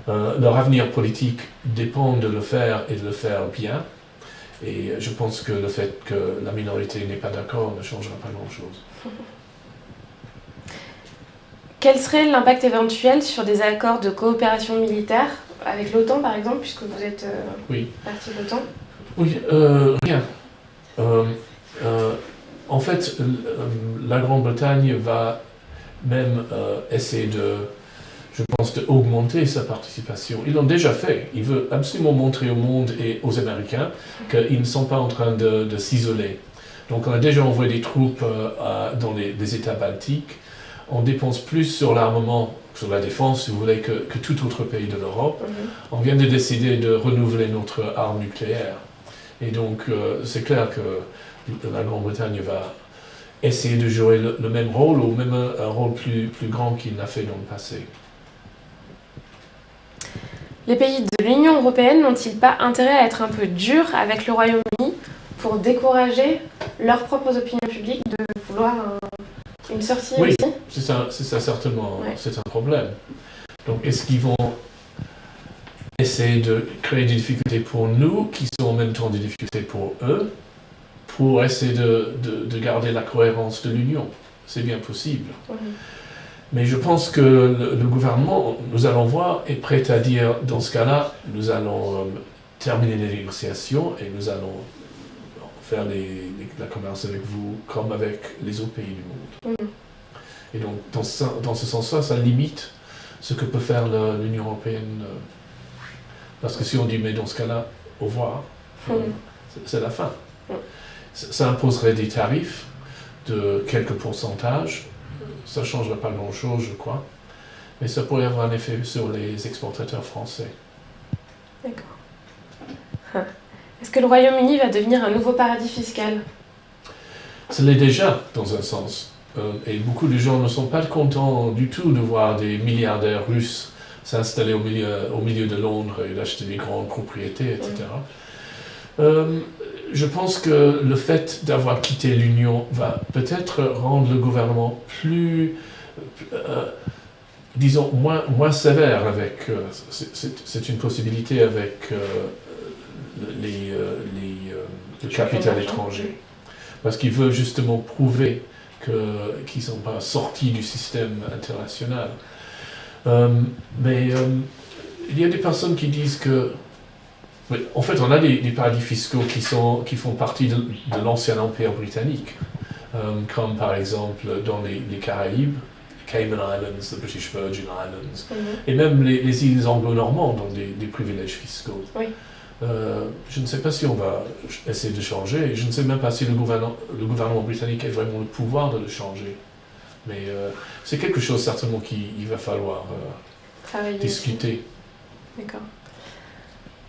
Leur avenir politique dépend de le faire et de le faire bien. Et je pense que le fait que la minorité n'est pas d'accord ne changera pas grand-chose. Quel serait l'impact éventuel sur des accords de coopération militaire avec l'OTAN, par exemple, puisque vous êtes partie de l'OTAN? Oui, rien. En fait, la Grande-Bretagne va même essayer je pense, d'augmenter sa participation. Ils l'ont déjà fait. Ils veulent absolument montrer au monde et aux Américains qu'ils ne sont pas en train de s'isoler. Donc on a déjà envoyé des troupes dans les États baltiques. On dépense plus sur l'armement, sur la défense, si vous voulez, que tout autre pays de l'Europe. On vient de décider de renouveler notre arme nucléaire. Et donc c'est clair que la Grande-Bretagne va essayer de jouer le même rôle, ou même un rôle plus grand qu'il n'a fait dans le passé. Les pays de l'Union européenne n'ont-ils pas intérêt à être un peu durs avec le Royaume-Uni pour décourager leurs propres opinions publiques de vouloir une sortie aussi? Oui, c'est ça certainement, c'est un problème. Donc est-ce qu'ils vont essayer de créer des difficultés pour nous, qui sont en même temps des difficultés pour eux, pour essayer de garder la cohérence de l'Union? C'est bien possible. Mais je pense que le gouvernement, nous allons voir, est prêt à dire, dans ce cas-là, nous allons terminer les négociations et nous allons faire la commerce avec vous comme avec les autres pays du monde. Et donc, dans ce sens-là, ça limite ce que peut faire l'Union européenne. Parce que si on dit, mais dans ce cas-là, au revoir, c'est la fin. Ça imposerait des tarifs de quelques pourcentages. Ça ne changerait pas grand-chose, je crois. Mais ça pourrait avoir un effet sur les exportateurs français. D'accord. Est-ce que le Royaume-Uni va devenir un nouveau paradis fiscal? Ça l'est déjà, dans un sens. Et beaucoup de gens ne sont pas contents du tout de voir des milliardaires russes s'installer au milieu de Londres et d'acheter des grandes propriétés, etc. Je pense que le fait d'avoir quitté l'Union va peut-être rendre le gouvernement plus, disons, moins sévère avec... c'est une possibilité avec le capital étranger. Parce qu'il veut justement prouver qu'ils ne sont pas sortis du système international. Mais il y a des personnes qui disent que... En fait, on a des paradis fiscaux qui font partie de l'ancien empire britannique, comme par exemple dans les Caraïbes, Cayman Islands, the British Virgin Islands, et même les îles anglo-normandes ont des privilèges fiscaux. Oui. Je ne sais pas si on va essayer de changer, je ne sais même pas si le gouvernement britannique a vraiment le pouvoir de le changer. Mais c'est quelque chose certainement qu'il va falloir discuter. D'accord.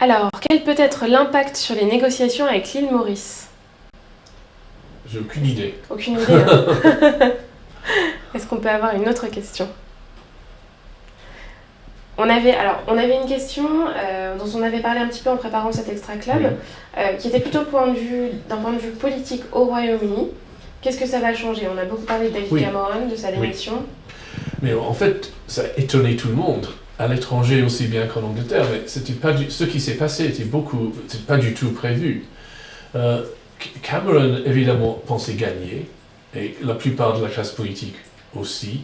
Alors, quel peut être l'impact sur les négociations avec l'île Maurice ? J'ai aucune idée. Aucune idée. Hein. Est-ce qu'on peut avoir une autre question ? On avait une question dont on avait parlé un petit peu en préparant cet Extra Club, qui était plutôt d'un point de vue politique au Royaume-Uni. Qu'est-ce que ça va changer ? On a beaucoup parlé de David Cameron, de sa démission. Mais en fait, ça a étonné tout le monde, à l'étranger aussi bien qu'en Angleterre. Mais ce qui s'est passé c'était pas du tout prévu. Cameron, évidemment, pensait gagner, et la plupart de la classe politique aussi.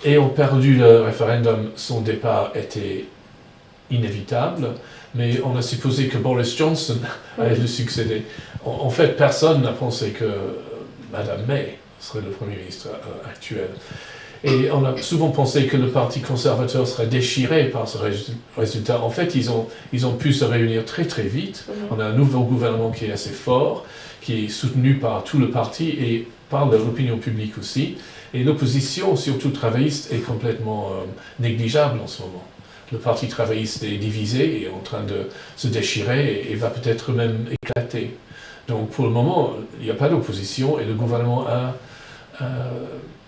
Et ont perdu le référendum. Son départ était inévitable, mais on a supposé que Boris Johnson allait le succéder. En fait, personne n'a pensé que Madame May serait le Premier ministre actuel. Et on a souvent pensé que le Parti conservateur serait déchiré par ce résultat. En fait, ils ont pu se réunir très très vite. On a un nouveau gouvernement qui est assez fort, qui est soutenu par tout le parti et par l'opinion publique aussi. Et l'opposition, surtout travailliste, est complètement négligeable en ce moment. Le parti travailliste est divisé et en train de se déchirer et va peut-être même éclater. Donc pour le moment, il n'y a pas d'opposition et le gouvernement a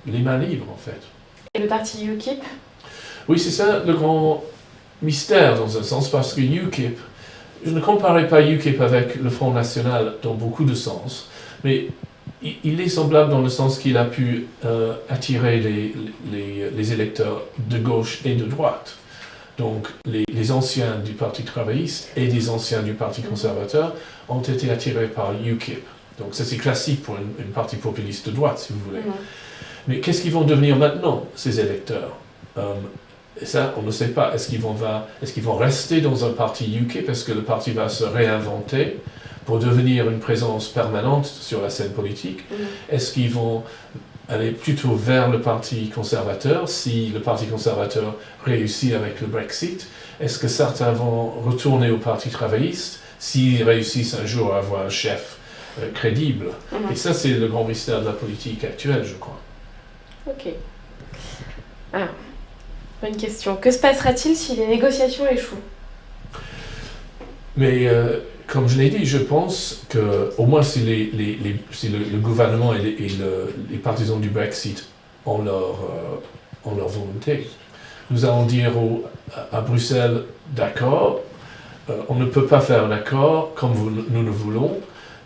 les mains libres en fait. Et le parti UKIP ? Oui, c'est ça le grand mystère dans un sens, parce que UKIP, je ne comparais pas UKIP avec le Front National dans beaucoup de sens, mais il est semblable dans le sens qu'il a pu attirer les électeurs de gauche et de droite. Donc les anciens du Parti travailliste et les anciens du Parti conservateur ont été attirés par UKIP. Donc ça c'est classique pour une parti populiste de droite, si vous voulez. Mais qu'est-ce qu'ils vont devenir maintenant, ces électeurs ? Et ça, on ne sait pas. Est-ce qu'ils vont rester dans un parti UKIP ? Est-ce que le parti va se réinventer pour devenir une présence permanente sur la scène politique ? Est-ce qu'ils vont aller plutôt vers le Parti conservateur si le Parti conservateur réussit avec le Brexit ? Est-ce que certains vont retourner au Parti travailliste s'ils réussissent un jour à avoir un chef crédible ? Et ça, c'est le grand mystère de la politique actuelle, je crois. Ok. Alors, bonne question. Que se passera-t-il si les négociations échouent ? Mais comme je l'ai dit, je pense qu'au moins si le gouvernement et les partisans du Brexit ont leur volonté, nous allons dire à Bruxelles, d'accord, on ne peut pas faire un accord comme nous le voulons,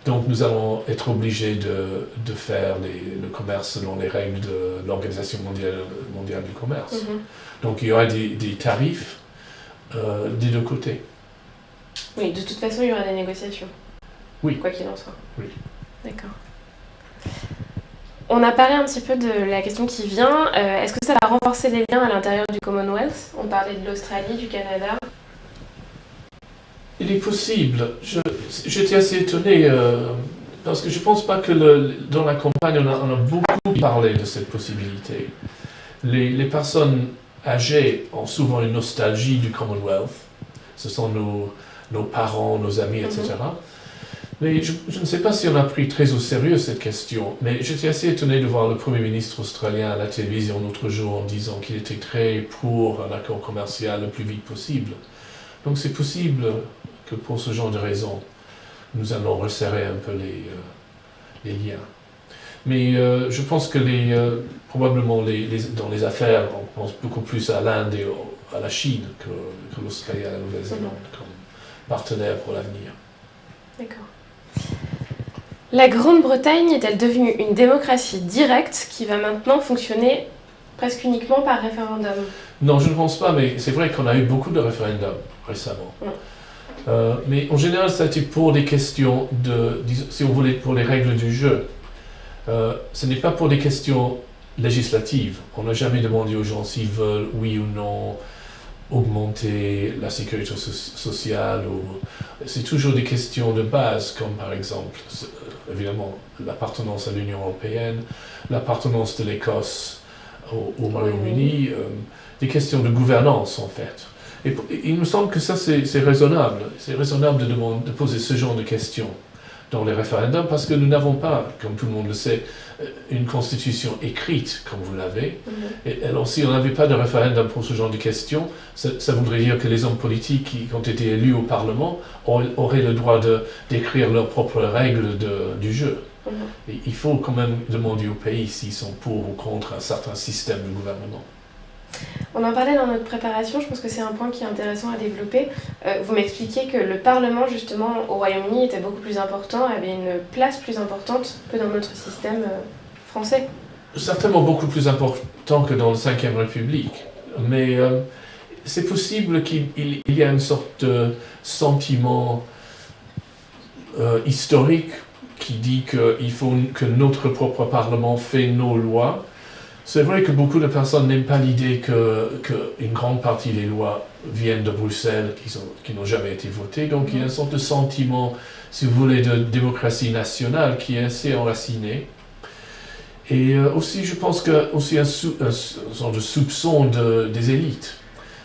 donc nous allons être obligés de faire le commerce selon les règles de l'Organisation mondiale du commerce. Donc il y aura des tarifs des deux côtés. Oui, de toute façon, il y aura des négociations. Oui. Quoi qu'il en soit. Oui. D'accord. On a parlé un petit peu de la question qui vient. Est-ce que ça va renforcer les liens à l'intérieur du Commonwealth ? On parlait de l'Australie, du Canada. Il est possible. J'étais assez étonné parce que je ne pense pas que dans la campagne, on a beaucoup parlé de cette possibilité. Les personnes âgées ont souvent une nostalgie du Commonwealth. Ce sont nos parents, nos amis, etc. Mais je ne sais pas si on a pris très au sérieux cette question, mais j'étais assez étonné de voir le Premier ministre australien à la télévision l'autre jour en disant qu'il était très pour un accord commercial le plus vite possible. Donc c'est possible que pour ce genre de raisons, nous allons resserrer un peu les liens. Mais je pense que probablement dans les affaires, on pense beaucoup plus à l'Inde et à la Chine que l'Australie et la Nouvelle-Zélande comme partenaires pour l'avenir. D'accord. La Grande-Bretagne est-elle devenue une démocratie directe qui va maintenant fonctionner presque uniquement par référendum ? Non, je ne pense pas, mais c'est vrai qu'on a eu beaucoup de référendums récemment. Mais en général, ça a été pour des questions si on voulait, pour les règles du jeu. Ce n'est pas pour des questions législatives. On n'a jamais demandé aux gens s'ils veulent, oui ou non, augmenter la sécurité sociale. C'est toujours des questions de base, comme par exemple, évidemment, l'appartenance à l'Union européenne, l'appartenance de l'Écosse au Royaume-Uni, des questions de gouvernance en fait. Et il me semble que ça c'est raisonnable. C'est raisonnable de poser ce genre de questions dans les référendums parce que nous n'avons pas, comme tout le monde le sait, une constitution écrite comme vous l'avez. Et alors si on n'avait pas de référendum pour ce genre de questions, ça voudrait dire que les hommes politiques qui ont été élus au Parlement auraient le droit d'écrire leurs propres règles du jeu. Et il faut quand même demander au pays s'ils sont pour ou contre un certain système de gouvernement. On en parlait dans notre préparation, je pense que c'est un point qui est intéressant à développer. Vous m'expliquiez que le Parlement, justement, au Royaume-Uni était beaucoup plus important, avait une place plus importante que dans notre système français. Certainement beaucoup plus important que dans la Ve République. Mais c'est possible qu'il y ait une sorte de sentiment historique qui dit qu'il faut que notre propre Parlement fait nos lois. C'est vrai que beaucoup de personnes n'aiment pas l'idée qu'une grande partie des lois viennent de Bruxelles, qui n'ont jamais été votées. Donc il y a une sorte de sentiment, si vous voulez, de démocratie nationale qui est assez enraciné. Et aussi, je pense qu'il y a aussi un genre de soupçon des élites.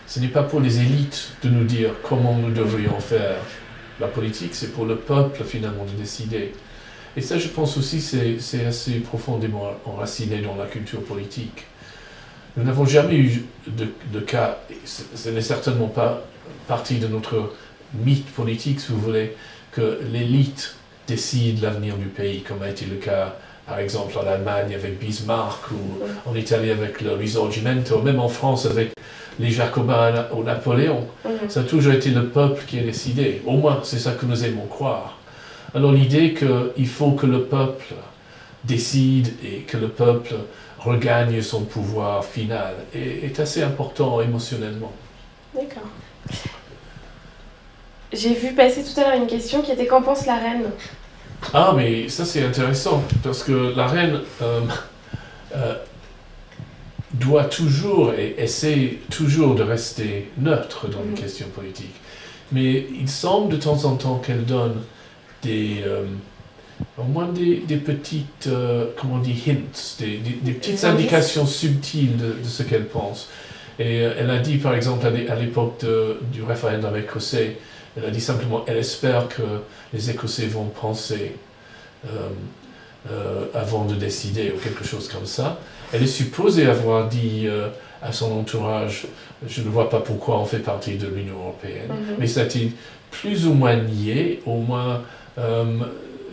Ce n'est pas pour les élites de nous dire comment nous devrions faire la politique, c'est pour le peuple finalement de décider. Et ça, je pense aussi, c'est assez profondément enraciné dans la culture politique. Nous n'avons jamais eu de cas, ce n'est certainement pas partie de notre mythe politique, si vous voulez, que l'élite décide l'avenir du pays, comme a été le cas, par exemple, en Allemagne avec Bismarck, ou en Italie avec le Risorgimento, même en France avec les Jacobins ou Napoléon. Ça a toujours été le peuple qui a décidé. Au moins, c'est ça que nous aimons croire. Alors l'idée qu'il faut que le peuple décide et que le peuple regagne son pouvoir final est assez important émotionnellement. D'accord. J'ai vu passer tout à l'heure une question qui était qu'en pense la reine ? Ah, mais ça c'est intéressant, parce que la reine doit toujours et essaie toujours de rester neutre dans les questions politiques. Mais il semble de temps en temps qu'elle donne au moins des petites, comment on dit, hints, des petites indications subtiles de ce qu'elle pense. Et elle a dit, par exemple, à l'époque du référendum écossais, elle a dit simplement, elle espère que les Écossais vont penser avant de décider, ou quelque chose comme ça. Elle est supposée avoir dit à son entourage, je ne vois pas pourquoi on fait partie de l'Union européenne, mais ça a été plus ou moins nié, au moins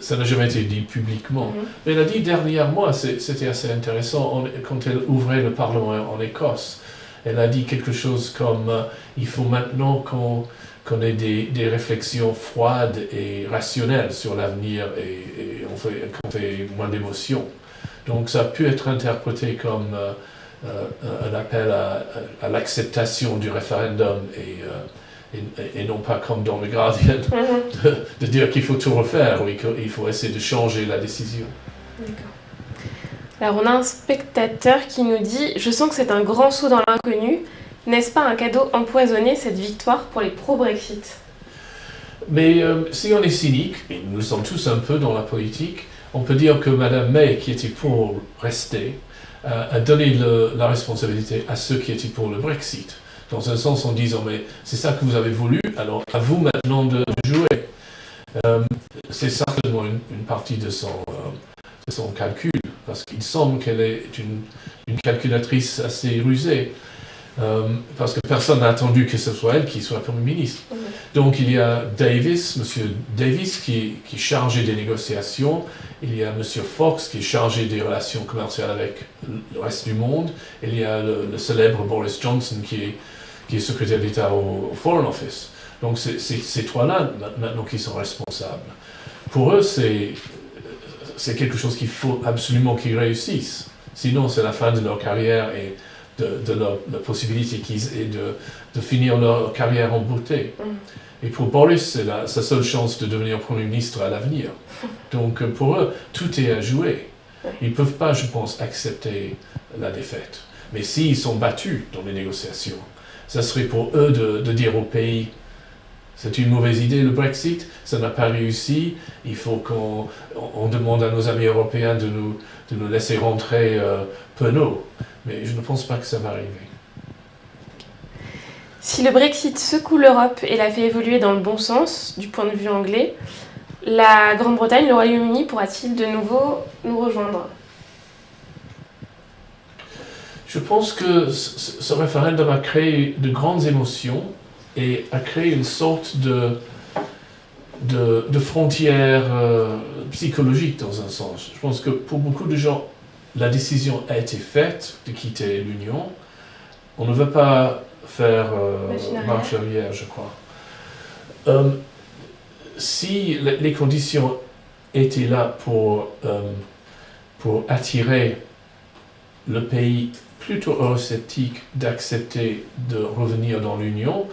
ça n'a jamais été dit publiquement. Mais elle a dit dernièrement, c'était assez intéressant, quand elle ouvrait le Parlement en Écosse, elle a dit quelque chose comme il faut maintenant qu'on ait des réflexions froides et rationnelles sur l'avenir et qu'on fait moins d'émotions. Donc ça a pu être interprété comme un appel à l'acceptation du référendum et non pas comme dans le Guardian de dire qu'il faut tout refaire ou qu'il faut essayer de changer la décision. D'accord. Alors on a un spectateur qui nous dit « Je sens que c'est un grand saut dans l'inconnu. N'est-ce pas un cadeau empoisonné, cette victoire pour les pro-Brexit ?» Mais si on est cynique, et nous le sommes tous un peu dans la politique, on peut dire que Mme May, qui était pour rester, a donné la responsabilité à ceux qui étaient pour le Brexit. Dans un sens en disant, mais c'est ça que vous avez voulu, alors à vous maintenant de jouer. C'est certainement une partie de son calcul, parce qu'il semble qu'elle est une calculatrice assez rusée, parce que personne n'a attendu que ce soit elle qui soit Premier ministre. Donc il y a Monsieur Davis qui est chargé des négociations, il y a Monsieur Fox qui est chargé des relations commerciales avec le reste du monde, il y a le célèbre Boris Johnson qui est secrétaire d'État au Foreign Office. Donc c'est ces trois-là maintenant qui sont responsables. Pour eux, c'est quelque chose qu'il faut absolument qu'ils réussissent. Sinon, c'est la fin de leur carrière et de la possibilité qu'ils aient de finir leur carrière en beauté. Et pour Boris, c'est sa seule chance de devenir Premier ministre à l'avenir. Donc pour eux, tout est à jouer. Ils ne peuvent pas, je pense, accepter la défaite. Mais s'ils sont battus dans les négociations, ça serait pour eux de dire au pays, c'est une mauvaise idée le Brexit, ça n'a pas réussi, il faut qu'on demande à nos amis européens de nous laisser rentrer penauds. mais je ne pense pas que ça va arriver. Si le Brexit secoue l'Europe et la fait évoluer dans le bon sens, du point de vue anglais, la Grande-Bretagne, le Royaume-Uni, pourra-t-il de nouveau nous rejoindre ? Je pense que ce référendum a créé de grandes émotions et a créé une sorte de frontière psychologique dans un sens. Je pense que pour beaucoup de gens, la décision a été faite de quitter l'Union. On ne veut pas faire marche arrière, je crois. Si les conditions étaient là pour attirer le pays plutôt eurosceptique d'accepter de revenir dans l'Union,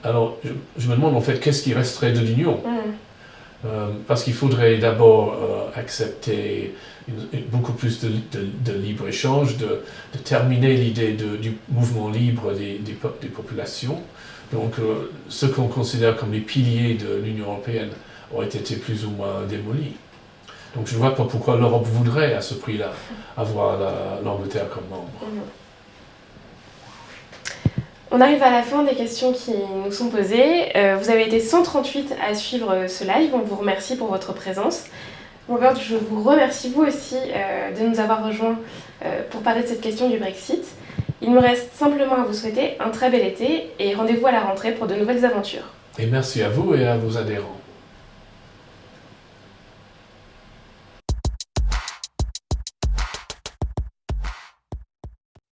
alors je me demande en fait qu'est-ce qui resterait de l'Union. Parce qu'il faudrait d'abord accepter beaucoup plus de libre-échange, de terminer l'idée du mouvement libre des populations. Donc ce qu'on considère comme les piliers de l'Union européenne auraient été plus ou moins démolis. Donc je ne vois pas pourquoi l'Europe voudrait à ce prix-là avoir l'Angleterre comme membre. On arrive à la fin des questions qui nous sont posées. Vous avez été 138 à suivre ce live. On vous remercie pour votre présence. Robert, je vous remercie vous aussi de nous avoir rejoints pour parler de cette question du Brexit. Il me reste simplement à vous souhaiter un très bel été et rendez-vous à la rentrée pour de nouvelles aventures. Et merci à vous et à vos adhérents.